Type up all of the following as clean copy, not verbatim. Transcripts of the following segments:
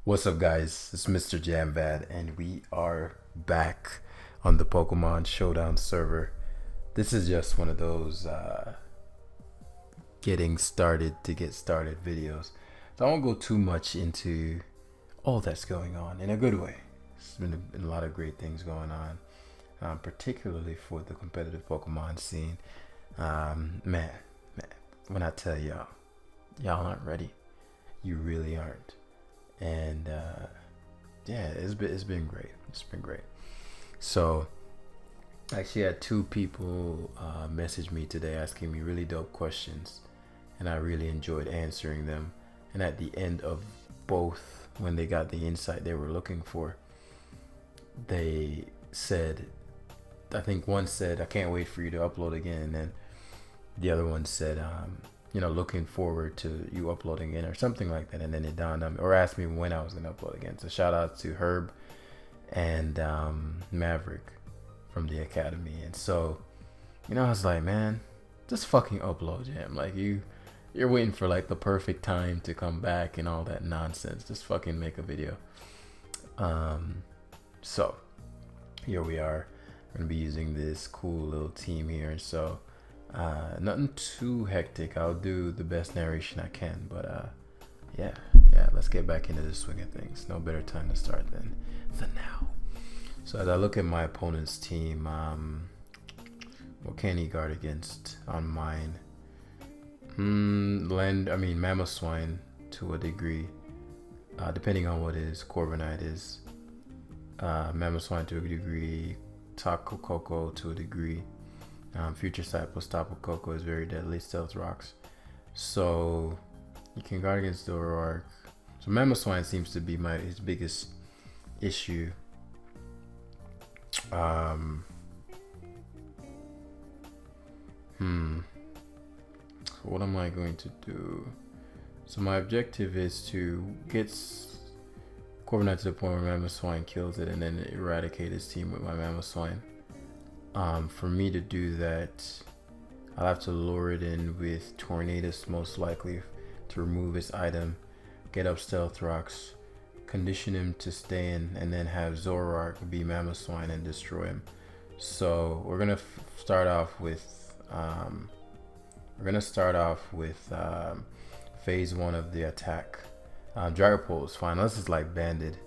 What's up, guys? It's Mr. Jamvad, and we are back on the Pokemon Showdown server. This is just one of those getting started to get started videos. So I won't go too much into all that's going on in a good way. There's been a lot of great things going on, particularly for the competitive Pokemon scene. Man, when I tell y'all aren't ready. You really aren't. And yeah, it's been great. It's been great. So I actually had two people message me today asking me really dope questions, and I really enjoyed answering them. And at the end of both, when they got the insight they were looking for, they said, I think one said, "I can't wait for you to upload again," and then the other one said, looking forward to you uploading again or something like that. And then it dawned on me, or asked me when I was going to upload again. So shout out to Herb and Maverick from the Academy. And so, I was like, man, just fucking upload, Jam. Like you're waiting for like the perfect time to come back and all that nonsense. Just fucking make a video. So here we are. We're going to be using this cool little team here. So nothing too hectic. I'll do the best narration I can, but yeah, let's get back into the swing of things. No better time to start than now. So as I look at my opponent's team, what can he guard against on mine? Mamoswine to a degree, depending on what his Corviknight is. Mamoswine to a degree, Taco Coco to a degree. Future Sight plus Tapu Koko is very deadly, stealth rocks. So you can guard against Zoroark. So Mamoswine seems to be his biggest issue. So what am I going to do? So my objective is to get Corviknight to the point where Mamoswine kills it and then eradicate his team with my Mamoswine. For me to do that, I'll have to lure it in with Tornadus, most likely, to remove his item, get up Stealth Rocks, condition him to stay in, and then have Zoroark be Mamoswine and destroy him. So we're gonna start off with phase 1 of the attack. Dragapult is fine. Unless it's like banded.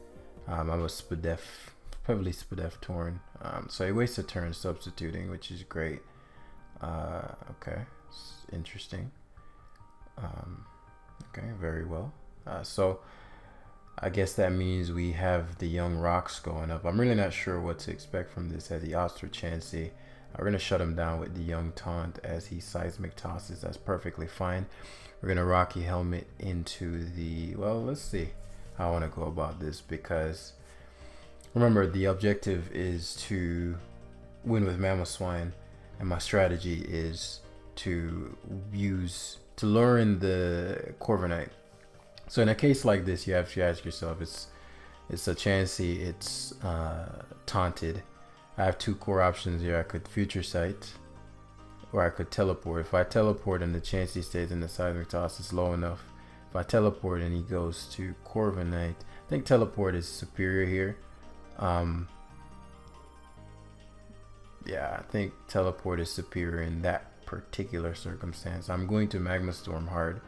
I'm a Spadef. Heavily Spadef Torn. So he wastes a turn substituting, which is great. Okay, it's interesting. Okay, very well. So I guess that means we have the young rocks going up. I'm really not sure what to expect from this as the Ostrich Chansey. We're going to shut him down with the young taunt as he seismic tosses. That's perfectly fine. We're going to Rocky Helmet into the... Well, let's see how I want to go about this, because remember, the objective is to win with Mamoswine, and my strategy is to lure in the Corviknight. So in a case like this, you have to ask yourself, it's a Chansey, it's taunted. I have two core options here. I could Future Sight, or I could teleport. If I teleport and the Chansey stays in the seismic toss, it's low enough. If I teleport and he goes to Corviknight, I think teleport is superior here. Yeah, I think teleport is superior in that particular circumstance. I'm going to Magma Storm hard.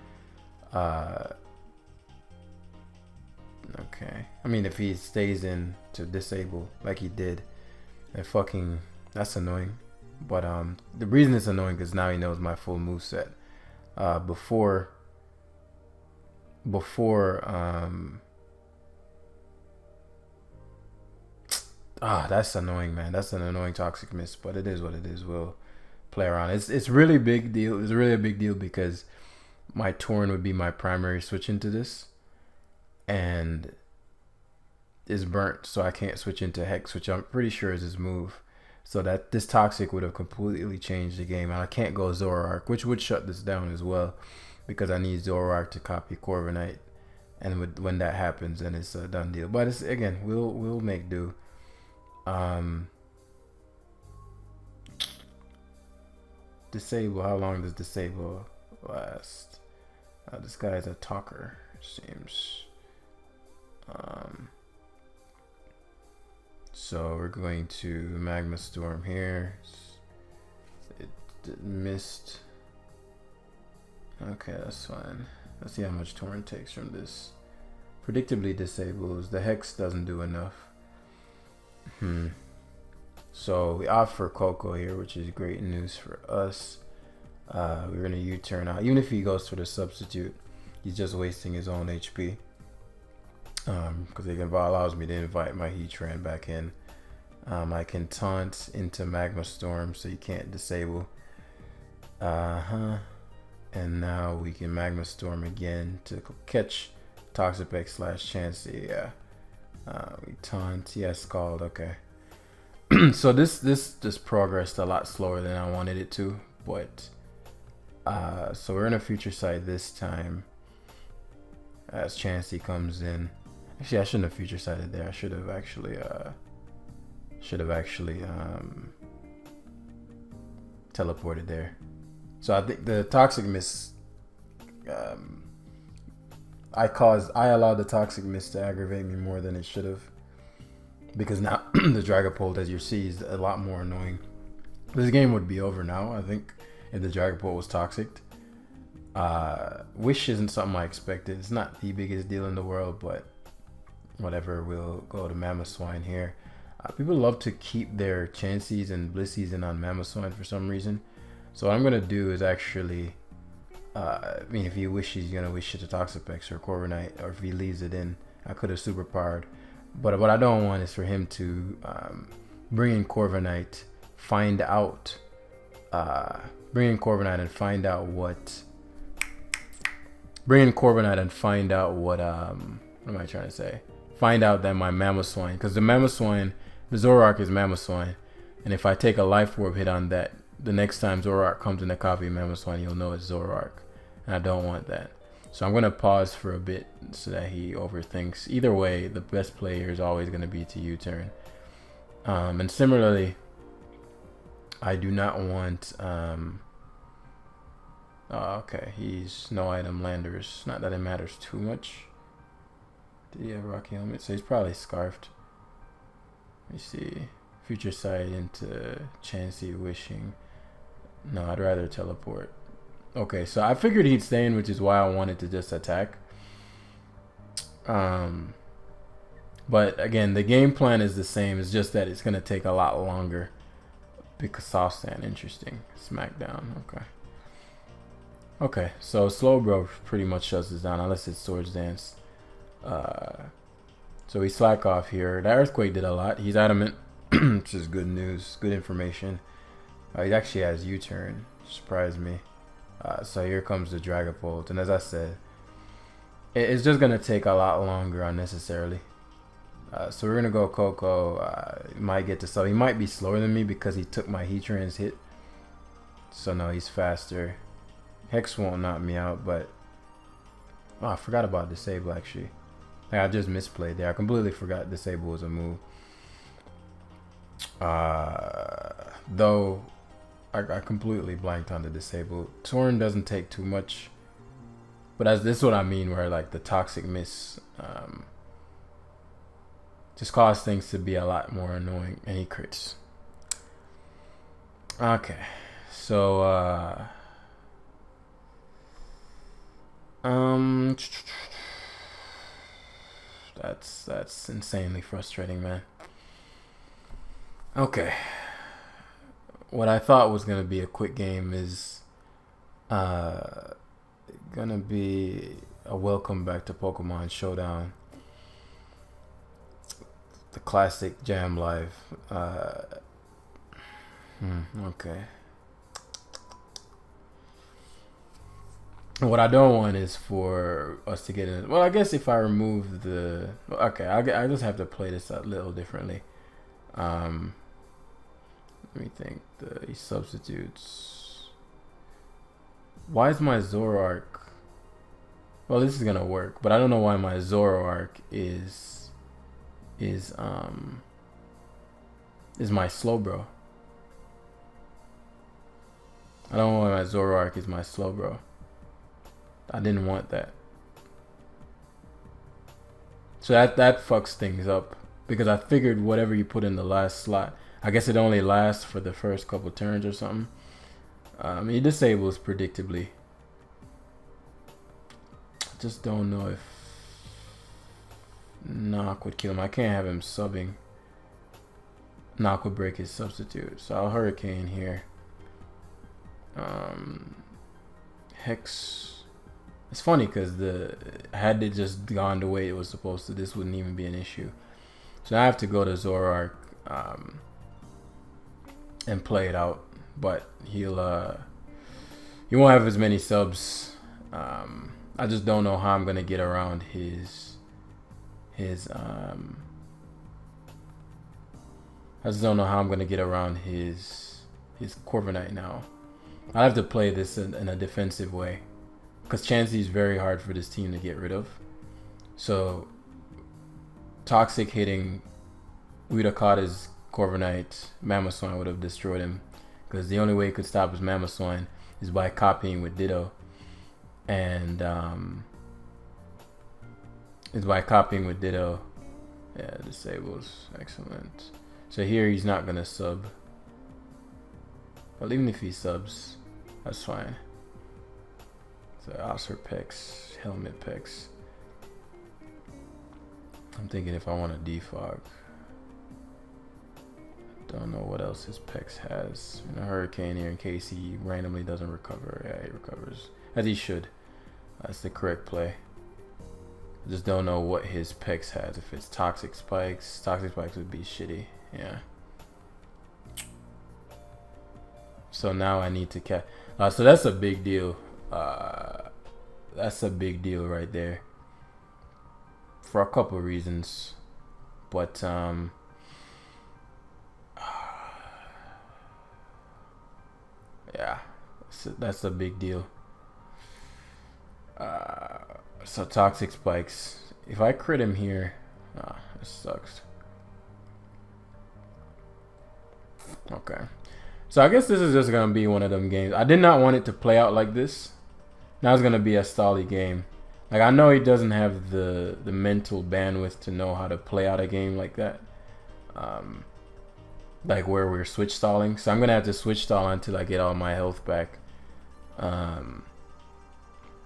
Okay. I mean, if he stays in to disable like he did, that's annoying. But the reason it's annoying is now he knows my full moveset. That's annoying, man. That's an annoying toxic miss, but it is what it is. We'll play around. It's really big deal. It's really a big deal because my Torn would be my primary switch into this, and is burnt, so I can't switch into Hex, which I'm pretty sure is his move. So that this toxic would have completely changed the game, and I can't go Zoroark, which would shut this down as well, because I need Zoroark to copy Corviknight, and when that happens, then it's a done deal. But it's, again, we'll make do. Disable. How long does disable last? This guy is a talker, seems. So we're going to Magma Storm here. It missed. Okay, that's fine. Let's see how much Torrent takes from this. Predictably disables. The Hex doesn't do enough. So we opt for Coco here, which is great news for us. We're going to U-turn out. Even if he goes for the substitute, he's just wasting his own HP. Because it allows me to invite my Heatran back in. I can taunt into Magma Storm, so you can't disable. And now we can Magma Storm again to catch Toxapex / Chansey. Yeah. We taunt. Yes, called. Okay. So this just progressed a lot slower than I wanted it to, but so we're in a future sight this time as Chansey comes in. Actually, I shouldn't have future sighted there. I should have actually teleported there. So I think the Toxic Mist, I allowed the Toxic Mist to aggravate me more than it should have, because now the Dragapult, as you see, is a lot more annoying. This game would be over now, I think, if the Dragapult was toxic. Wish isn't something I expected. It's not the biggest deal in the world, but whatever. We'll go to Mamoswine here. People love to keep their Chanseys and Blissies in on Mamoswine for some reason. So what I'm gonna do is actually, I mean, if he wishes, he's gonna wish it to Toxapex or Corviknight, or if he leaves it in, I could have superpowered. But what I don't want is for him to bring in Corviknight, find out, bring in Corviknight and find out what, what am I trying to say? Find out that my Mamoswine, because the Mamoswine, the Zoroark is Mamoswine, and if I take a Life Orb hit on that, the next time Zoroark comes in a copy of Mamoswine, you'll know it's Zoroark, and I don't want that. So I'm gonna pause for a bit so that he overthinks. Either way, the best player is always gonna be to U-turn. And similarly, I do not want. Okay, he's no item Landers. Not that it matters too much. Did he have Rocky Helmet? So he's probably Scarfed. Let me see. Future Sight into Chansey Wishing. No, I'd rather teleport. Okay, so I figured he'd stay in, which is why I wanted to just attack. But again, the game plan is the same. It's just that it's going to take a lot longer. Because Soft Sand, interesting. Smackdown, okay. Okay, so Slowbro pretty much shuts us down unless it's Swords Dance. So we slack off here. The Earthquake did a lot. He's adamant, which is good news, good information. He actually has U-turn, surprised me. So here comes the Dragapult, and as I said, it's just gonna take a lot longer unnecessarily. So we're gonna go Coco. Might get to sub. He might be slower than me because he took my Heatran's hit. So no, he's faster. Hex won't knock me out, but I forgot about Disable actually. Like, I just misplayed there. I completely forgot Disable was a move. Though I completely blanked on the Disable. Torn doesn't take too much, but this is what I mean, where like the Toxic Mist just cause things to be a lot more annoying, and he crits. Okay, so that's insanely frustrating, man. Okay, what I thought was gonna be a quick game is gonna be a welcome back to Pokemon Showdown, the classic Jam Live. Okay. What I don't want is for us to get in. Well, I guess if I remove the... Okay, I just have to play this a little differently. Let me think. The substitutes. Why is my Zoroark... Well, this is going to work, but I don't know why my Zoroark is my Slowbro. I don't know why my Zoroark is my Slowbro. I didn't want that. So that fucks things up. because I figured whatever you put in the last slot, I guess it only lasts for the first couple turns or something. He disables predictably. Just don't know if knock would kill him. I can't have him subbing. Knock would break his substitute, so I'll hurricane here. Hex. It's funny because had it just gone the way it was supposed to, this wouldn't even be an issue. So I have to go to Zoroark and play it out, but he won't have as many subs. I just don't know how I'm gonna get around his Corviknight now. I have to play this in a defensive way, because Chansey is very hard for this team to get rid of. So Toxic hitting Utakata's Corviknight, Mamoswine would have destroyed him, because the only way he could stop his Mamoswine is by copying with Ditto. And yeah, disables. Excellent. So here he's not gonna sub. Well, even if he subs, that's fine. So Oscar Pex, Helmet Pex. I'm thinking if I want to defog. Don't know what else his Pex has. A Hurricane here in case he randomly doesn't recover. Yeah, he recovers. As he should. That's the correct play. I just don't know what his Pex has. If it's Toxic Spikes would be shitty. Yeah. So now I need to catch. So that's a big deal. That's a big deal right there. For a couple of reasons. But yeah, that's a big deal. So Toxic Spikes. If I crit him here, this sucks. Okay. So I guess this is just gonna be one of them games. I did not want it to play out like this. Now it's gonna be a stally game. Like, I know he doesn't have the mental bandwidth to know how to play out a game like that. Like where we're switch stalling. So I'm gonna have to switch stall until I get all my health back.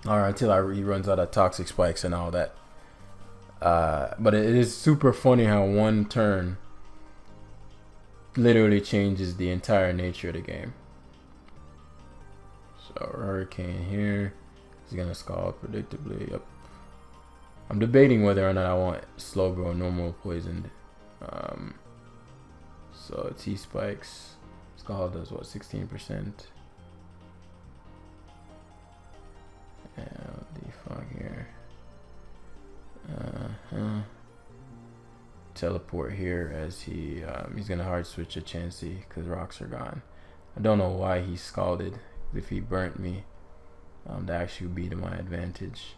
Or until he runs out of Toxic Spikes and all that. But it is super funny how one turn literally changes the entire nature of the game. So Hurricane here. He's gonna Scald predictably. Yep. I'm debating whether or not I want Slowbro or normal poisoned. So T Spikes. Scald does what, 16%. Yeah, defog here. Teleport here as he's gonna hard switch a Chansey because rocks are gone. I don't know why he scalded. If he burnt me, that actually would be to my advantage.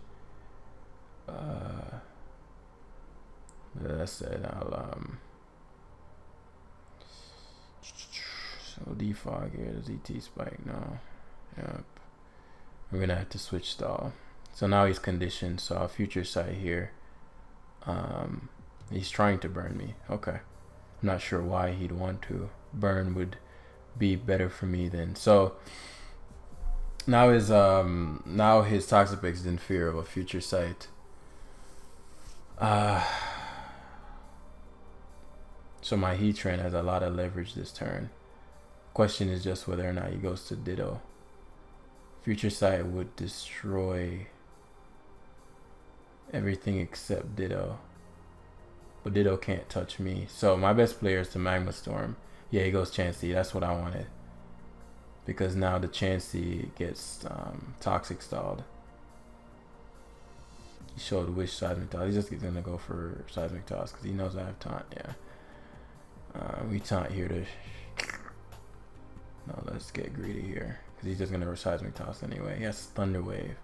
That said, I'll so defog here. Does ET spike? No. Yep. We're gonna have to switch stall. So now he's conditioned. So I'll future sight here. He's trying to burn me. Okay. I'm not sure why he'd want to. Burn would be better for me then. So now his Toxapex is in fear of a future sight. So my Heatran has a lot of leverage this turn. Question is just whether or not he goes to Ditto. Future sight would destroy everything except Ditto. But Ditto can't touch me. So my best player is to Magma Storm. Yeah, he goes Chansey. That's what I wanted. Because now the Chansey gets Toxic stalled. He showed Wish Seismic Toss. He's just gonna go for Seismic Toss because he knows I have taunt. Yeah. We taunt here to. No, let's get greedy here because he's just gonna Seismic Toss anyway. He has Thunder Wave.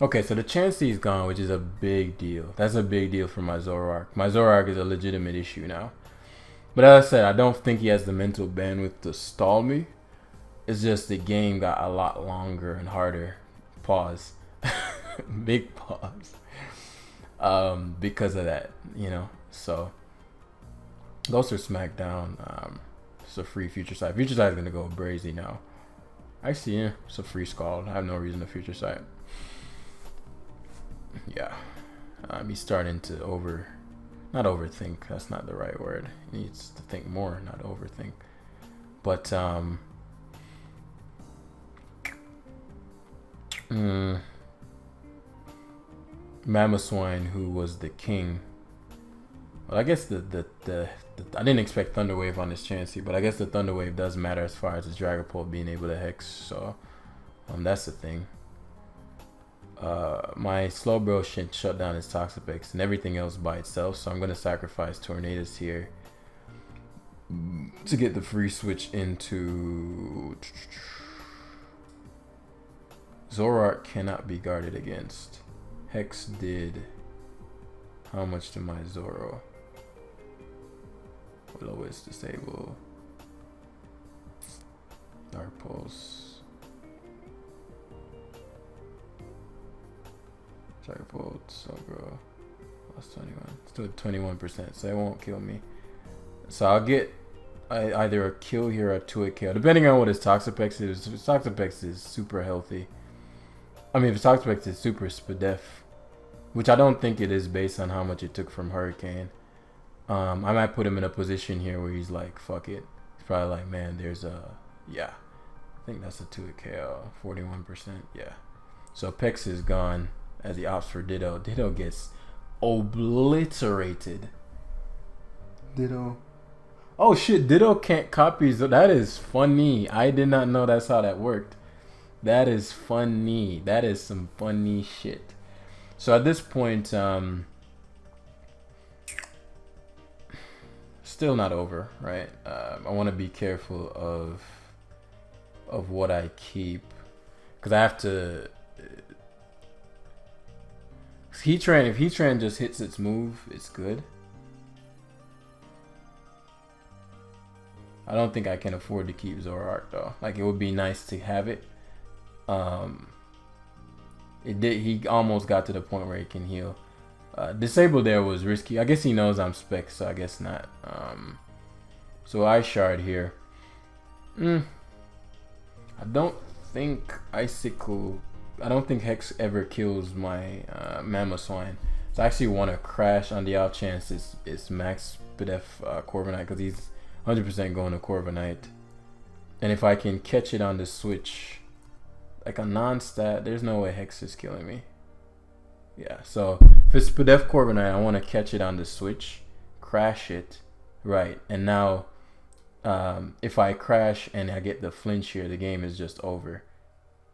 Okay, so the Chansey is gone, which is a big deal. That's a big deal for my Zoroark. My Zoroark is a legitimate issue now. But as I said, I don't think he has the mental bandwidth to stall me. It's just the game got a lot longer and harder. Pause. Big pause. Because of that, you know. So Those are SmackDown. It's a free Future Sight. Future Sight is gonna go brazy now. Actually, yeah, it's a free Scald. I have no reason to Future Sight. Yeah, he's starting to not overthink. That's not the right word. He needs to think more, not overthink. But Mama Swine, who was the king. Well, I guess the I didn't expect Thunderwave on this Chansey, but I guess the Thunderwave does matter as far as the Dragapult being able to Hex. So that's the thing. My Slowbro should shut down his Toxapex and everything else by itself, so I'm gonna sacrifice Tornadus here to get the free switch into Zoroark. Cannot be guarded against. Hex did how much to my Zoro? Will always disable. Dark Pulse. Dragapult, Slowbro. Plus 21. Still 21%, so it won't kill me. So I'll get either a kill here or a 2-hit KO, depending on what his Toxapex is. If his Toxapex is super healthy. I mean, if his Toxapex is super Spadef, which I don't think it is based on how much it took from Hurricane. I might put him in a position here where he's like, fuck it. He's probably like, man, there's a, yeah. I think that's a 2-hit KO, 41%, yeah. So Pex is gone as he opts for Ditto. Ditto gets obliterated. Ditto. Oh shit, Ditto can't copy. That is funny. I did not know that's how that worked. That is funny. That is some funny shit. So at this point, still not over, right? I want to be careful of what I keep, because I have to. Heatran, if Heatran just hits its move, it's good. I don't think I can afford to keep Zoroark though. Like, it would be nice to have it. He almost got to the point where he can heal. Disable there was risky. I guess he knows I'm spec, so I guess not. So I shard here. I don't think Icicle. I don't think Hex ever kills my Mamoswine. So I actually want to crash on the off chance it's Max Spadef Corviknight, because he's 100% going to Corviknight. And if I can catch it on the switch, like a non-stat, there's no way Hex is killing me. Yeah, so if it's Spadef Corviknight, I want to catch it on the switch, crash it, right, and now if I crash and I get the flinch here, the game is just over.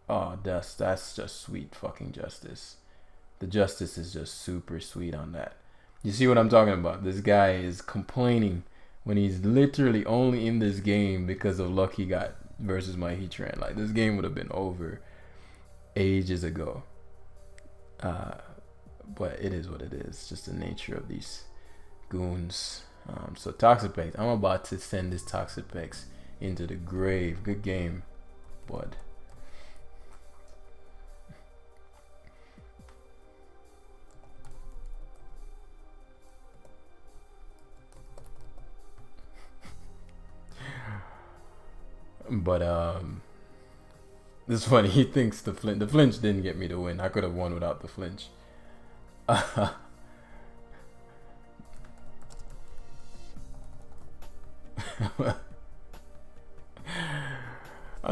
Oh, that's just sweet fucking justice. The justice is just super sweet on that. You see what I'm talking about? This guy is complaining when he's literally only in this game because of luck he got versus my Heatran. Like, this game would have been over ages ago. But it is what it is. Just the nature of these goons. So Toxapex, I'm about to send this Toxapex into the grave. Good game, bud. But it's funny. He thinks the flinch didn't get me to win. I could have won without the flinch. I'm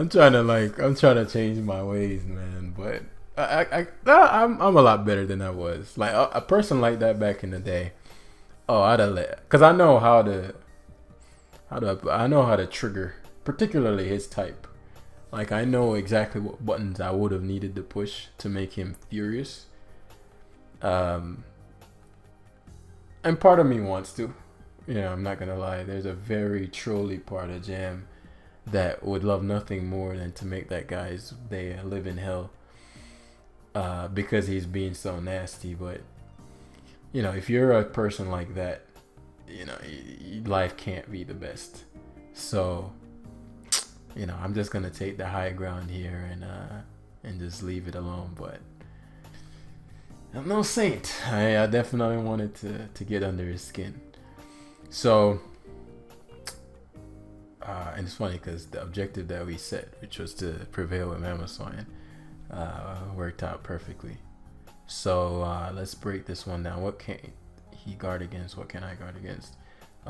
trying to change my ways, man. But I'm a lot better than I was. Like a person like that back in the day. Oh, I'd have because I know how to trigger, particularly his type. Like, I know exactly what buttons I would have needed to push to make him furious. And part of me wants to. I'm not gonna lie. There's a very trolly part of Jam that would love nothing more than to make that guy's day live in hell. Because he's being so nasty. But if you're a person like that, life can't be the best. So, I'm just gonna take the high ground here and just leave it alone. But I'm no saint. I definitely wanted to get under his skin. So And it's funny because the objective that we set, which was to prevail with Mammoth Swine, worked out perfectly. So let's break this one down. What can he guard against? What can I guard against?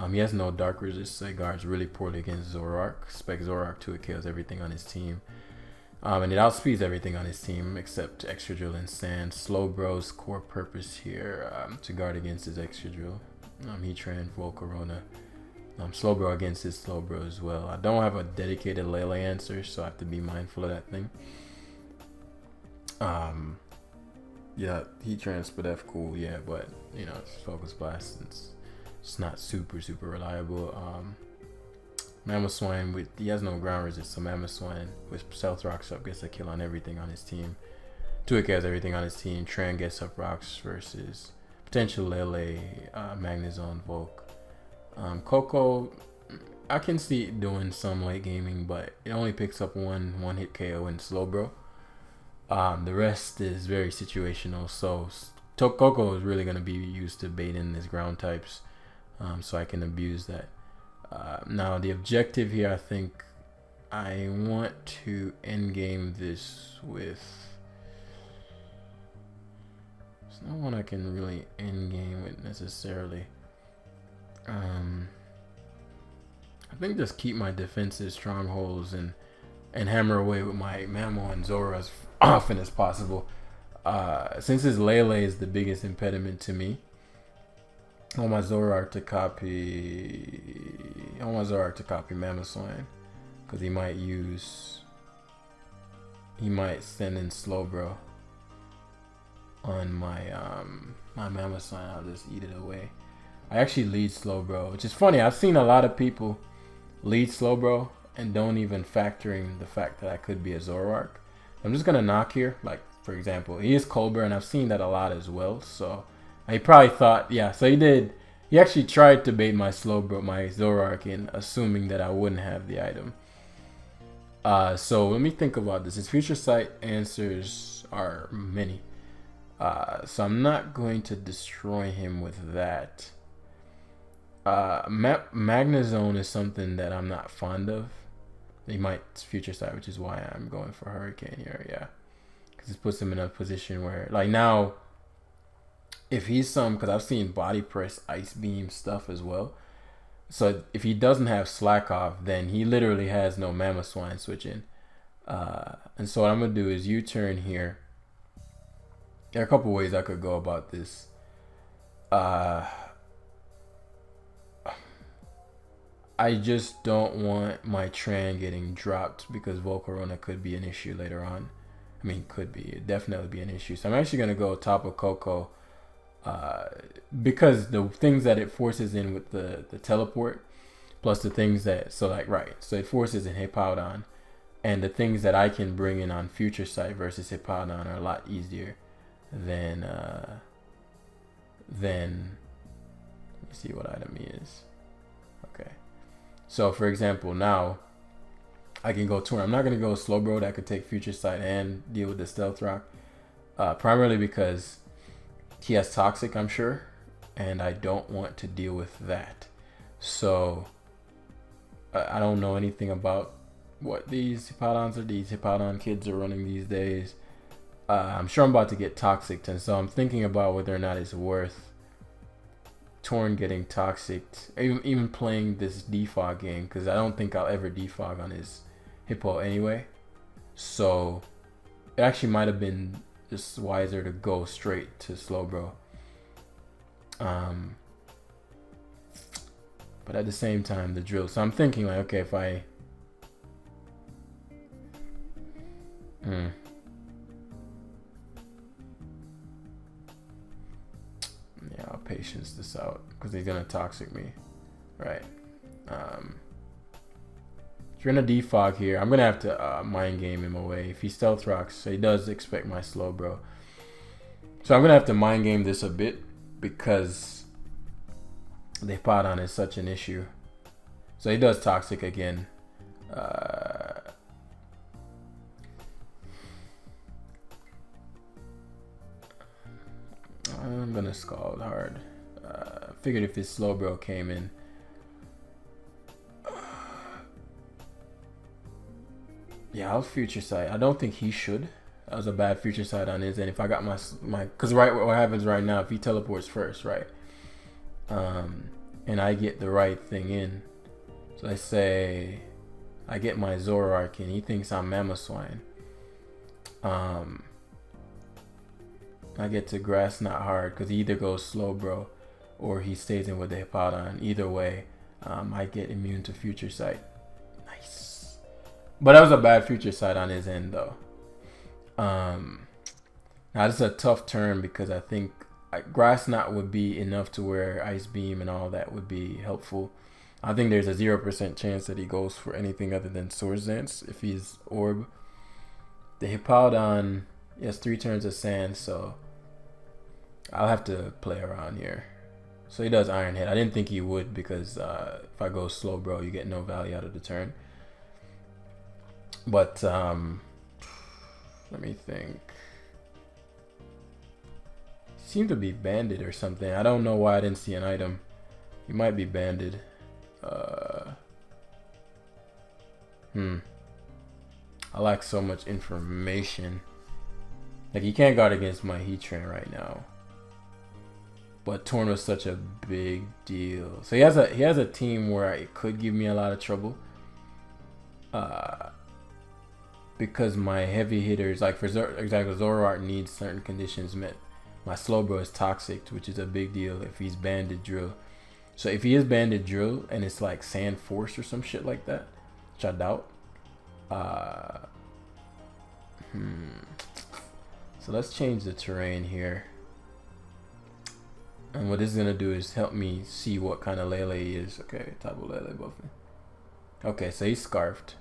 He has no dark resist, so he guards really poorly against Zoroark. Spec Zoroark 2, it kills everything on his team. And it outspeeds everything on his team except Extra Drill and Sand. Slowbro's core purpose here to guard against his Extra Drill. Heatran, Volcarona. Slowbro against his Slowbro as well. I don't have a dedicated Lele answer, so I have to be mindful of that thing. Yeah, Heatran, Spadef, cool, yeah, but you know, it's Focus Blast. It's not super reliable. Mammoth Swine, he has no ground resist, so Mammoth Swine with Stealth Rocks up gets a kill on everything on his team. Tuik has everything on his team. Tran gets up Rocks versus potential Lele, Magnezone, Volk. Coco, I can see it doing some late gaming, but it only picks up one hit KO in Slowbro. The rest is very situational, so Coco is really going to be used to bait in his ground types, so I can abuse that. Now the objective here, I think I want to endgame this with. There's no one I can really endgame with necessarily. I think just keep my defensive strongholds and hammer away with my Mamo and Zora as often as possible. Since his Lele is the biggest impediment to me, I want my Zoroark to copy. I want my Zoroark to copy Mammoth Swine because he might send in Slowbro on my my Mammoth Swine. I'll just eat it away. I actually lead Slowbro, which is funny. I've seen a lot of people lead Slowbro and don't even factor in the fact that I could be a Zoroark. I'm just gonna knock here, like for example, he is Colbur, and I've seen that a lot as well. So he probably thought, yeah. So he did. He actually tried to bait my Zoroark in, assuming that I wouldn't have the item. So let me think about this. His Future Sight answers are many. So I'm not going to destroy him with that. Magnezone is something that I'm not fond of. He might Future Sight, which is why I'm going for Hurricane here, yeah. Because it puts him in a position where, like now, if he's because I've seen Body Press, Ice Beam stuff as well. So if he doesn't have Slack Off, then he literally has no Mammoth Swine switching. And so what I'm going to do is U-turn here. There are a couple ways I could go about this. I just don't want my Tran getting dropped because Volcarona could be an issue later on. I mean, could be. It'd definitely be an issue. So I'm actually going to go top of Coco because the things that it forces in with the teleport plus the things that, so it forces in Hippowdon, and the things that I can bring in on Future Sight versus Hippowdon are a lot easier than let me see what item he is. Okay. So for example, now I can go Torn. I'm not going to go Slowbro that could take Future Sight and deal with the Stealth Rock. Primarily because he has Toxic, I'm sure, and I don't want to deal with that. So I don't know anything about what these Hippowdon kids are running these days. I'm sure I'm about to get Toxic, and so I'm thinking about whether or not it's worth Torn getting Toxic, even playing this defog game, because I don't think I'll ever defog on his Hippo anyway. So it actually might have been just wiser to go straight to Slowbro. But at the same time, the drill. So I'm thinking like, okay, if I yeah, I'll patience this out because he's gonna Toxic me, right? If you're in a defog here, I'm gonna have to mind game him away. If he Stealth Rocks, so he does expect my Slowbro. So I'm gonna have to mind game this a bit because the Hippowdon is such an issue. So he does Toxic again. I'm gonna Scald hard. Figured if his Slowbro came in, Yeah, I'll future sight. I don't think he should. That was a bad future sight on his end. If I got my, because right, what happens right now? If he teleports first, right, and I get the right thing in. So let's say I get my Zoroark and he thinks I'm Mamoswine. I get to Grass Not Hard because he either goes Slowbro or he stays in with the Hippowdon. Either way, I get immune to Future Sight. Nice. But that was a bad Future Sight on his end though. Now this is a tough turn because I think Grass Knot would be enough to where Ice Beam and all that would be helpful. I think there's a 0% chance that he goes for anything other than Swords Dance if he's Orb. The Hippowdon, he has 3 turns of Sand, so I'll have to play around here. So he does Iron Head. I didn't think he would because if I go slow, bro, you get no value out of the turn. But let me think. Seemed to be banded or something. I don't know why I didn't see an item. He might be banded. I lack so much information. Like, he can't guard against my Heatran right now. But Torn was such a big deal. So he has a team where it could give me a lot of trouble. Because my heavy hitters, like for example, Zoroark needs certain conditions met. My Slowbro is toxic, which is a big deal if he's Banded Drill. So if he is Banded Drill and it's like Sand Force or some shit like that, which I doubt. So let's change the terrain here. And what this is gonna do is help me see what kind of Lele he is. Okay, Tabu Lele buffing. Okay, so he's Scarfed,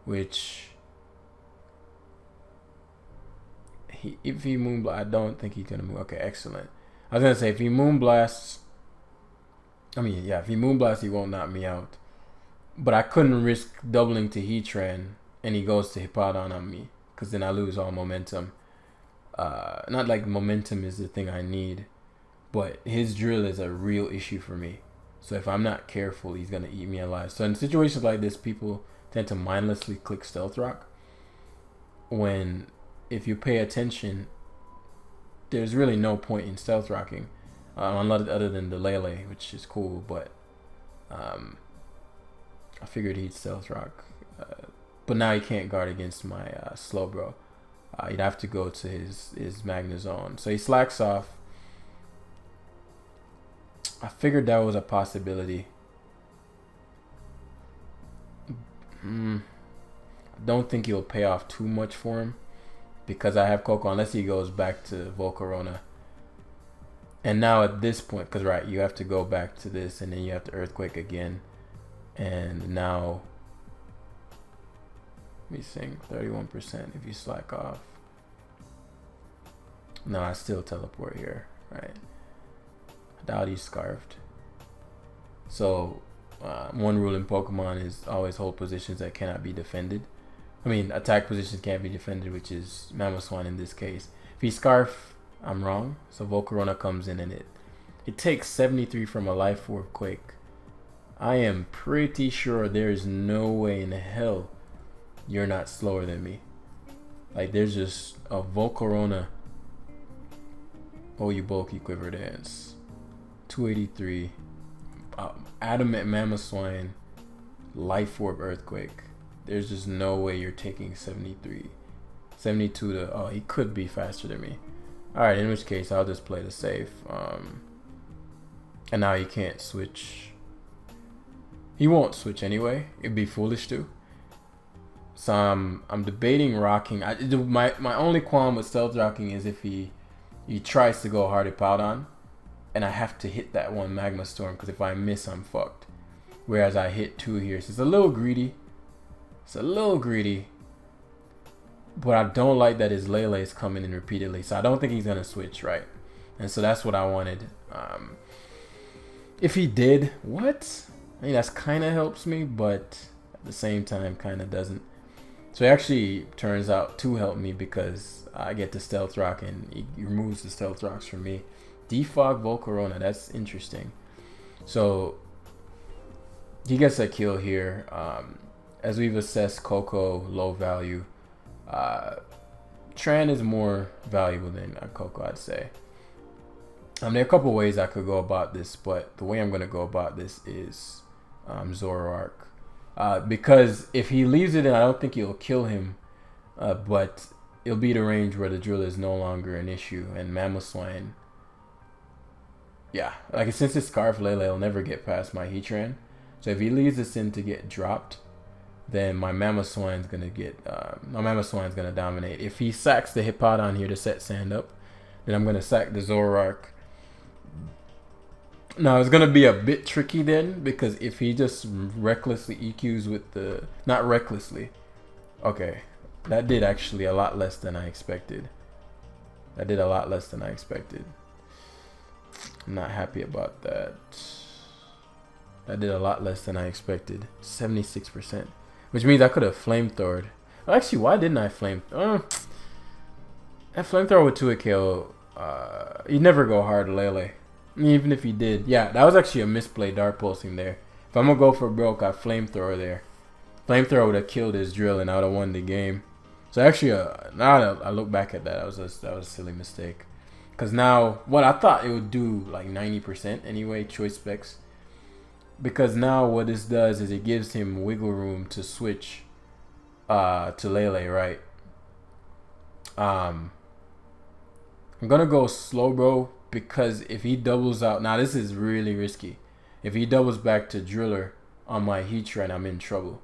which if he Moonblast, I don't think he's gonna move. Okay, excellent. I was gonna say if he Moonblasts, if he Moonblasts, he won't knock me out. But I couldn't risk doubling to Heatran and he goes to Hippowdon on me, because then I lose all momentum. Not like momentum is the thing I need, but his drill is a real issue for me. So if I'm not careful, he's gonna eat me alive. So in situations like this, people tend to mindlessly click Stealth Rock. When if you pay attention, there's really no point in Stealth Rocking, other than the Lele, which is cool. But I figured he'd Stealth Rock, but now he can't guard against my Slowbro. He'd have to go to his Magnezone. So he slacks off. I figured that was a possibility. I don't think he'll pay off too much for him because I have Coco, unless he goes back to Volcarona. And now at this point, because right, you have to go back to this and then you have to Earthquake again. And now, let me think, 31% if you slack off. No, I still teleport here, right? I doubt he's Scarfed. So, one rule in Pokemon is always hold positions that cannot be defended. Attack positions can't be defended, which is Mamoswine in this case. If he's Scarf, I'm wrong. So Volcarona comes in and it takes 73 from a Life Orb Quake. I am pretty sure there is no way in hell you're not slower than me. Like, there's just a Volcarona. Oh, you bulky Quiver Dance. 283. Adamant Mamoswine. Life Orb Earthquake. There's just no way you're taking 73. 72 to... Oh, he could be faster than me. Alright, in which case, I'll just play the safe. And now he can't switch. He won't switch anyway. It'd be foolish to. So I'm debating rocking. My only qualm with Stealth Rocking is if he tries to go hard Hippowdon, and I have to hit that one Magma Storm, because if I miss, I'm fucked. Whereas I hit 2 here. So it's a little greedy. But I don't like that his Lele is coming in repeatedly. So I don't think he's going to switch, right? And so that's what I wanted. If he did, what? That's kind of helps me, but at the same time, kind of doesn't. So it actually turns out to help me because I get the Stealth Rock and he removes the Stealth Rocks from me. Defog Volcarona, that's interesting. So he gets a kill here. as we've assessed Coco low value, Tran is more valuable than Coco, I'd say. There are a couple ways I could go about this, but the way I'm going to go about this is Zoroark. Because if he leaves it in, I don't think he'll kill him, but it'll be the range where the drill is no longer an issue, and Mamoswine, yeah, like since it's Scarf Lele, it'll never get past my Heatran. So if he leaves this in to get dropped, then my Mamoswine's gonna dominate. If he sacks the Hippowdon here to set Sand up, then I'm gonna sack the Zoroark. Now it's gonna be a bit tricky then, because if he just recklessly EQs with the, not recklessly, okay, that did actually a lot less than I expected. I'm not happy about that. That did a lot less than I expected. 76%. Which means I could have flamethrowed. Well, actually, why didn't I flamethrow? That flamethrower with 2 KO, he'd never go hard Lele. Even if he did. Yeah, that was actually a misplay dart pulsing there. If I'm going to go for broke, I flamethrower there. Flamethrower would have killed his drill and I would have won the game. So actually, now that I look back at that, that was a silly mistake. Because now, what I thought it would do like 90% anyway, choice specs. Because now what this does is it gives him wiggle room to switch to Lele, right? I'm going to go slow, bro. Because if he doubles out, now this is really risky. If he doubles back to Driller on my Heatran, I'm in trouble.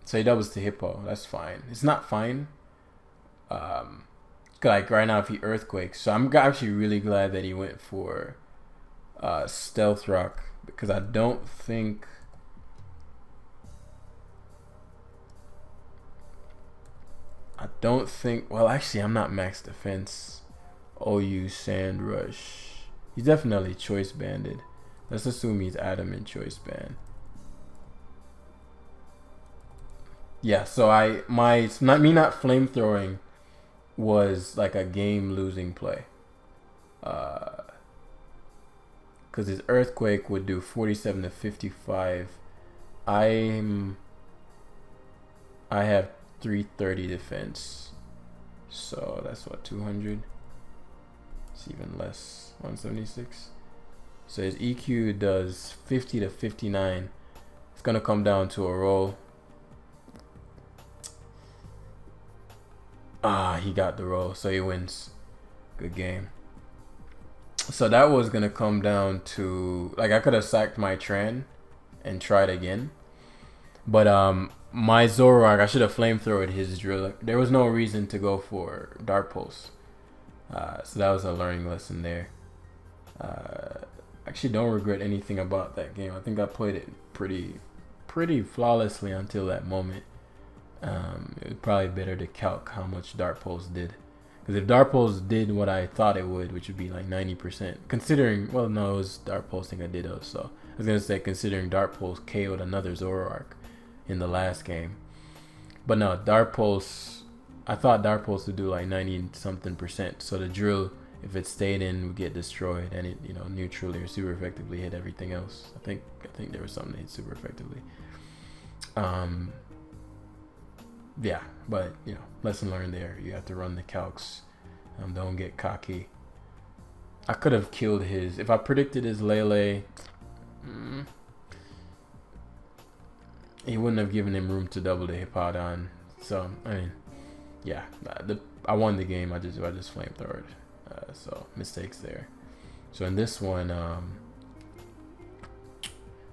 So he doubles to Hippo, that's fine. It's not fine. Like right now if he Earthquakes. So I'm actually really glad that he went for Stealth Rock. Because I don't think... well, actually I'm not max defense. OU Sand Rush. He's definitely choice banded. Let's assume he's adamant choice band. Yeah, so not flamethrowing was like a game losing play. Because his Earthquake would do 47 to 55. I have 330 defense. So that's what, 200? It's even less, 176. So his EQ does 50 to 59. It's gonna come down to a roll. He got the roll, so he wins. Good game. So that was gonna come down to, like, I could have sacked my Tran and tried again, but my Zoroark, I should have flamethrowed his drill. There was no reason to go for Dart Pulse. So that was a learning lesson there. Actually don't regret anything about that game. I think I played it pretty flawlessly until that moment. It was probably better to calc how much Dart Pulse did. Because if Dart Pulse did what I thought it would, which would be like 90%, considering, well, no, it was Dart Pulsing a Ditto, so I was going to say considering Dart Pulse KO'd another Zoroark in the last game. But no, Dart Pulse, I thought Dart Pulse would do like 90-something%. So the drill, if it stayed in, would get destroyed, and it, neutrally or super effectively hit everything else. I think there was something that hit super effectively. Yeah, but lesson learned there. You have to run the calcs. Don't get cocky. I could have killed his, if I predicted his Lele. He wouldn't have given him room to double the Hippowdon. So I mean, yeah, I won the game. I just flamethrowed. So mistakes there. So in this one,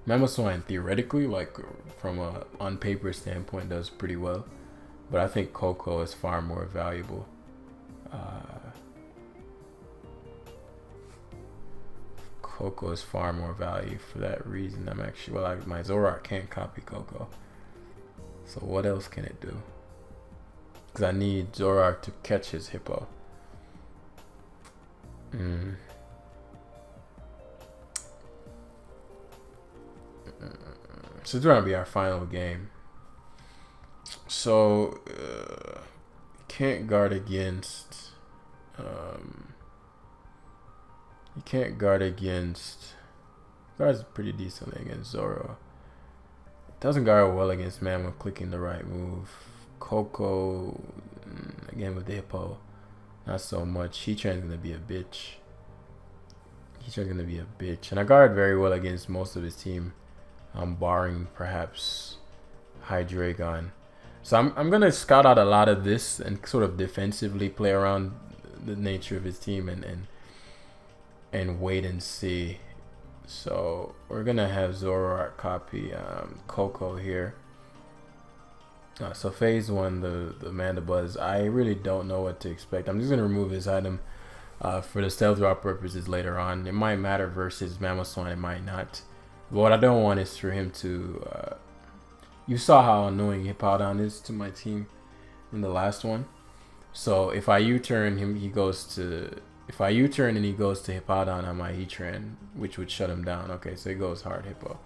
Mamoswine theoretically, like from a on paper standpoint, does pretty well. But I think Coco is far more valuable. Coco is far more value for that reason. I'm actually, well, my Zoroark can't copy Coco. So what else can it do? Because I need Zoroark to catch his Hippo. So it's going to be our final game. So can't guard against guards pretty decently against Zoro. Doesn't guard well against man when clicking the right move. Coco, again with the hippo, not so much. Heatran's gonna be a bitch. Heatran's gonna be a bitch, and I guard very well against most of his team, barring perhaps Hydreigon. So I'm gonna scout out a lot of this and sort of defensively play around the nature of his team and wait and see. So we're gonna have Zoroark copy Coco here. So phase 1, the Mandibuzz, I really don't know what to expect. I'm just gonna remove his item for the stealth drop purposes later on. It might matter versus Mamoswine, it might not. But what I don't want is for him to you saw how annoying Hippowdon is to my team in the last one. So if I U-turn him, he goes to... If I U-turn and he goes to Hippowdon on my Heatran, which would shut him down. Okay, so he goes hard Hippo.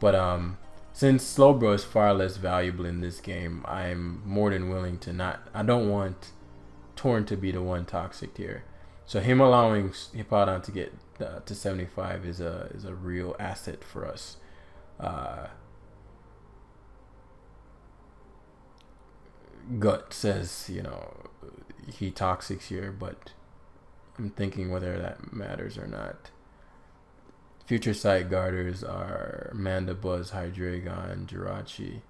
But since Slowbro is far less valuable in this game, I'm more than willing to not... I don't want Torn to be the one toxic here. So him allowing Hippowdon to get to 75 is a real asset for us. Gut says, you know, he toxics here, but I'm thinking whether that matters or not. Future sight guarders are Mandibuzz, Hydreigon, Jirachi,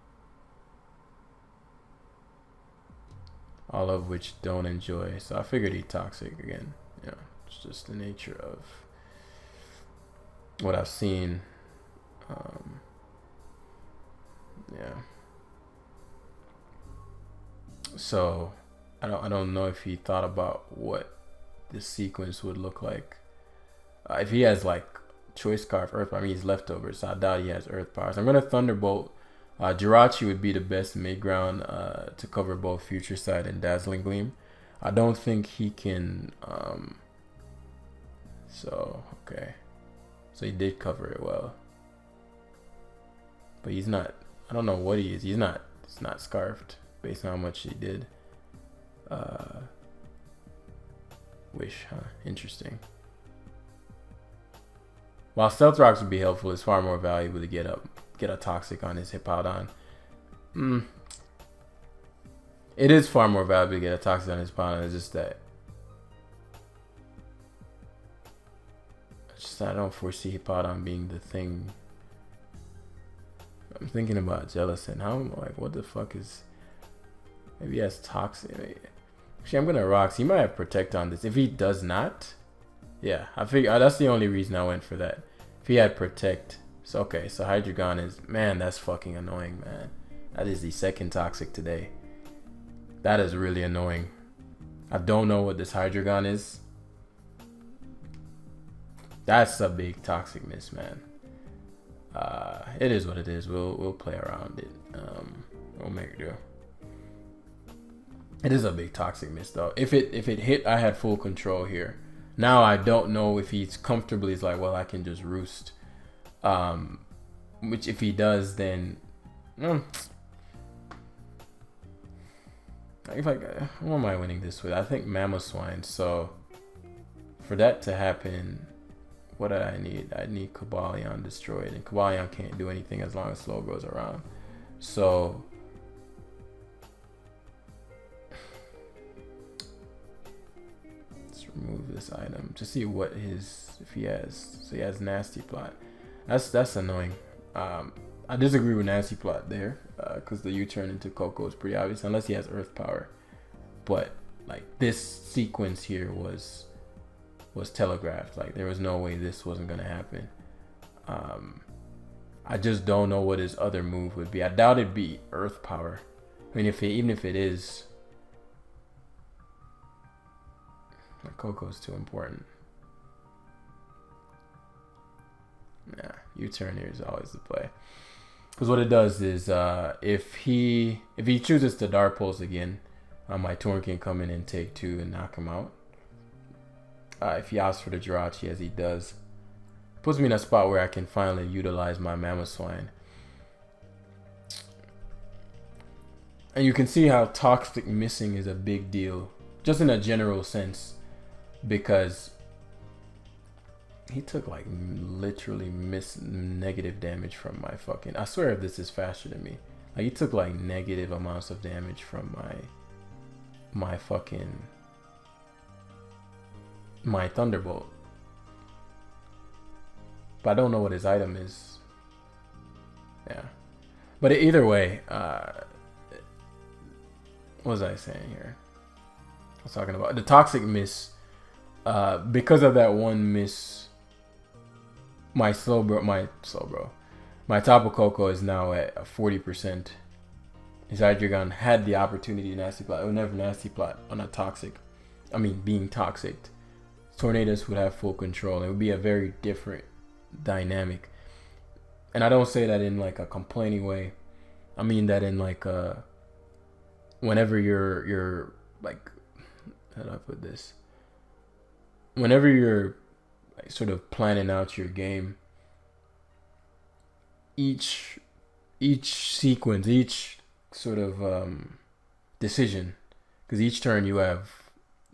all of which don't enjoy. So I figured he's toxic again. You know, it's just the nature of what I've seen. Yeah. So I don't know if he thought about what this sequence would look like. If he has like Choice Scarf, Earth Power, I mean he's leftovers, so I doubt he has Earth Power. So I'm gonna Thunderbolt. Jirachi would be the best mid-ground to cover both Future Sight and Dazzling Gleam. I don't think he can. So okay, so he did cover it well, but he's not. I don't know what he is. He's not. It's not scarfed based on how much he did. Wish, huh? Interesting. While Stealth Rocks would be helpful, it's far more valuable to get a toxic on his Hippowdon. It is far more valuable to get a toxic on his Hippowdon. It's just that I don't foresee Hippowdon being the thing. I'm thinking about Jellicent. How like what the fuck is? Maybe he has toxic. Actually, I'm gonna rocks. He might have Protect on this. If he does not, yeah, I figure that's the only reason I went for that. If he had Protect, so okay. So Hydreigon is, man, that's fucking annoying, man. That is the second toxic today. That is really annoying. I don't know what this Hydreigon is. That's a big toxic miss, man. It is what it is. We'll play around it. We'll make it do. It is a big toxic miss though. If it hit, I had full control here. Now I don't know if he's comfortably is like, well, I can just roost. Which if he does, then if what am I winning this with? I think Mamoswine. So for that to happen, what did I need? I need Cobalion destroyed, and Cobalion can't do anything as long as Slow goes around. So remove this item to see what if he has. So he has Nasty Plot. That's annoying. I disagree with Nasty Plot there because the U-turn into Coco is pretty obvious unless he has Earth Power. But like this sequence here was telegraphed. Like there was no way this wasn't gonna happen. I just don't know what his other move would be. I doubt it'd be Earth Power. I mean, even if it is. Coco's too important. Yeah, U-turn here is always the play. Because what it does is if he chooses to Dark Pulse again, my Torn can come in and take 2 and knock him out. If he opts for the Jirachi as he does, puts me in a spot where I can finally utilize my Mamoswine. And you can see how toxic missing is a big deal, just in a general sense. Because He took like literally negative damage from my fucking. I swear if this is faster than me. Like he took like negative amounts of damage from my fucking my thunderbolt. But I don't know what his item is. Yeah. But either way, what was I saying here? I was talking about the toxic miss. Because of that one miss, my Tapu Koko is now at 40%. His Hydreigon had the opportunity to nasty plot. It would never nasty plot on a toxic. I mean, being toxic. Tornadus would have full control. It would be a very different dynamic. And I don't say that in like a complaining way. I mean that in like whenever you're like, how do I put this? Whenever you're like, sort of planning out your game, each sequence, each sort of decision, because each turn you have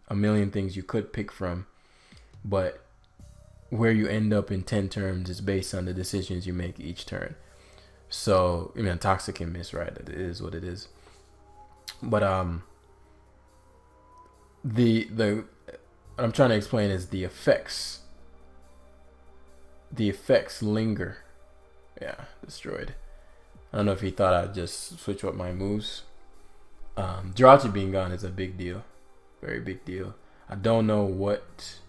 a million things you could pick from, but where you end up in 10 turns is based on the decisions you make each turn. So, I mean, toxic can miss, right? It is what it is. But the what I'm trying to explain is the effects. The effects linger. Yeah, destroyed. I don't know if he thought I'd just switch up my moves. Jirachi being gone is a big deal. Very big deal. I don't know what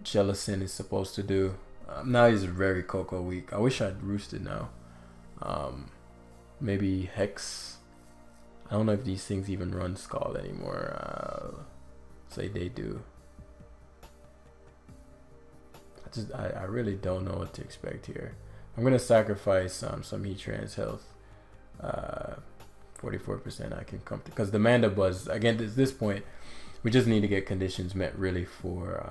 Jellicent is supposed to do. Now he's very Coco weak. I wish I'd roosted now. Maybe Hex. I don't know if these things even run Scald anymore. Say they do. I really don't know what to expect here. I'm gonna sacrifice some Heatran's health. 44% I can come to, because the Mandibuzz again at this point we just need to get conditions met really for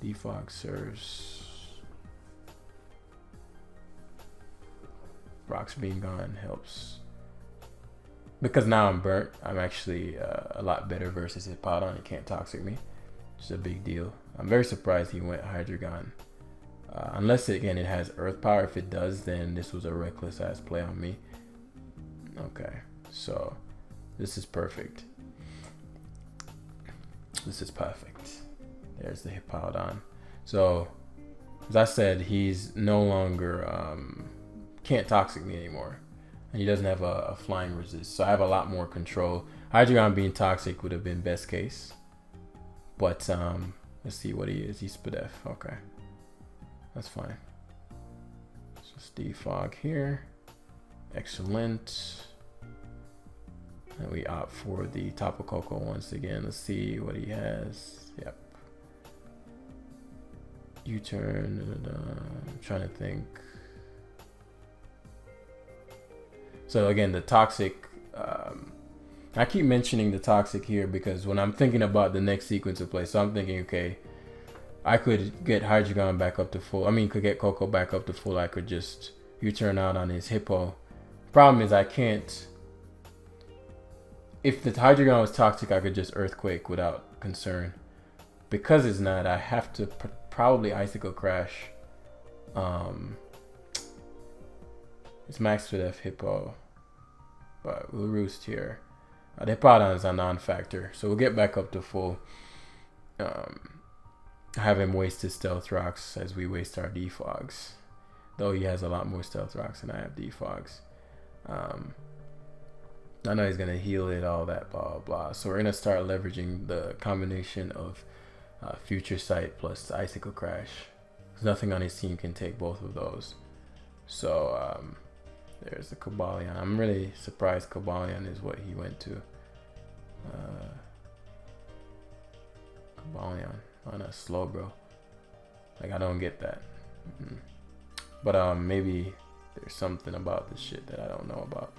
Defog serves. Rocks being gone helps. Because now I'm burnt, I'm actually a lot better versus Hippowdon. It can't toxic me. It's a big deal. I'm very surprised he went Hydreigon. Unless, again, it has Earth Power. If it does, then this was a reckless ass play on me. Okay, so this is perfect. This is perfect. There's the Hippowdon. So, as I said, he's no longer, can't toxic me anymore. And he doesn't have a flying resist. So I have a lot more control. Hydreigon being toxic would have been best case. But, let's see what he is. He's Spadef. Okay. That's fine. Just defog here. Excellent. And we opt for the Tapu Koko once again. Let's see what he has. Yep. U-turn. I'm trying to think. So again, the toxic. I keep mentioning the toxic here because when I'm thinking about the next sequence of play, so I'm thinking, okay, I could get Hydreigon back up to full. I mean, could get Koko back up to full. I could just U-turn out on his Hippo. Problem is, I can't. If the Hydreigon was toxic, I could just Earthquake without concern. Because it's not, I have to probably Icicle Crash. It's Max Spadef Hippo. But we'll roost here. The Hippowdon is a non-factor, so we'll get back up to full. Have him waste his Stealth Rocks as we waste our Defogs. Though he has a lot more Stealth Rocks than I have Defogs. I know he's going to heal it, all that, blah, blah, blah. So we're going to start leveraging the combination of Future Sight plus Icicle Crash. Because nothing on his team can take both of those. So, there's the Cobalion. I'm really surprised Cobalion is what he went to. Cobalion on a Slowbro. Like, I don't get that. But maybe there's something about this shit that I don't know about.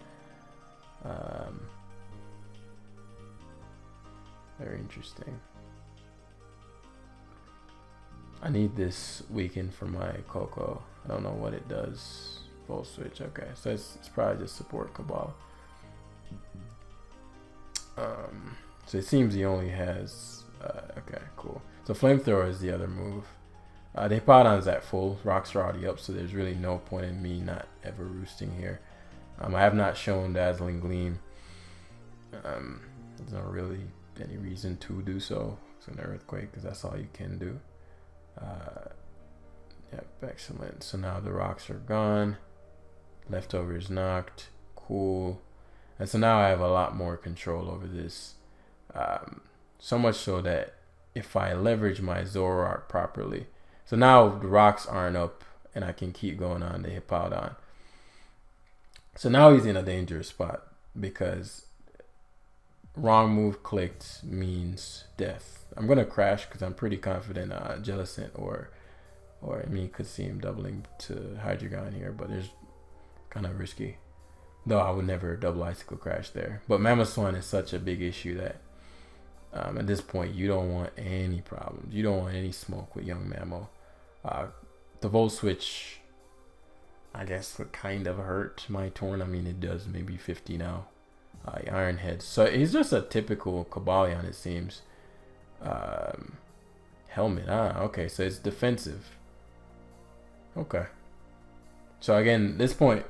Very interesting. I need this weekend for my Coco. I don't know what it does. Volt switch. Okay, so it's probably just support Cabal. So it seems he only has. Okay, cool. So flamethrower is the other move. The Hippowdon's at full. Rocks are already up, so there's really no point in me not ever roosting here. I have not shown Dazzling Gleam. There's not really any reason to do so. It's an Earthquake because that's all you can do. Yep, excellent. So now the rocks are gone. Leftovers knocked. Cool. And so now I have a lot more control over this. So much so that if I leverage my Zoroark properly, so now the rocks aren't up and I can keep going on the Hippowdon. So now he's in a dangerous spot because wrong move clicked means death. I'm going to crash because I'm pretty confident Jellicent or I mean, you could see him doubling to Hydreigon here, but it's kind of risky. Though I would never double Icicle Crash there. But Mamoswine is such a big issue that at this point, you don't want any problems. You don't want any smoke with young Mamo. The Volt Switch, I guess, would kind of hurt my Torn. I mean, it does maybe 50 now. Iron Head. So he's just a typical Cobalion, it seems. Helmet. Okay. So it's defensive. Okay. So again, this point,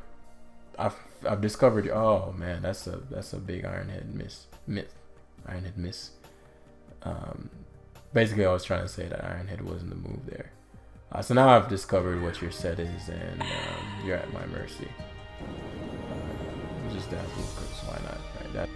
I've discovered. Oh man, that's a big Iron Head miss. Iron Head miss. Basically, I was trying to say that Iron Head wasn't the move there. So now I've discovered what your set is, and you're at my mercy. Just Dazzle, because why not? Right? That.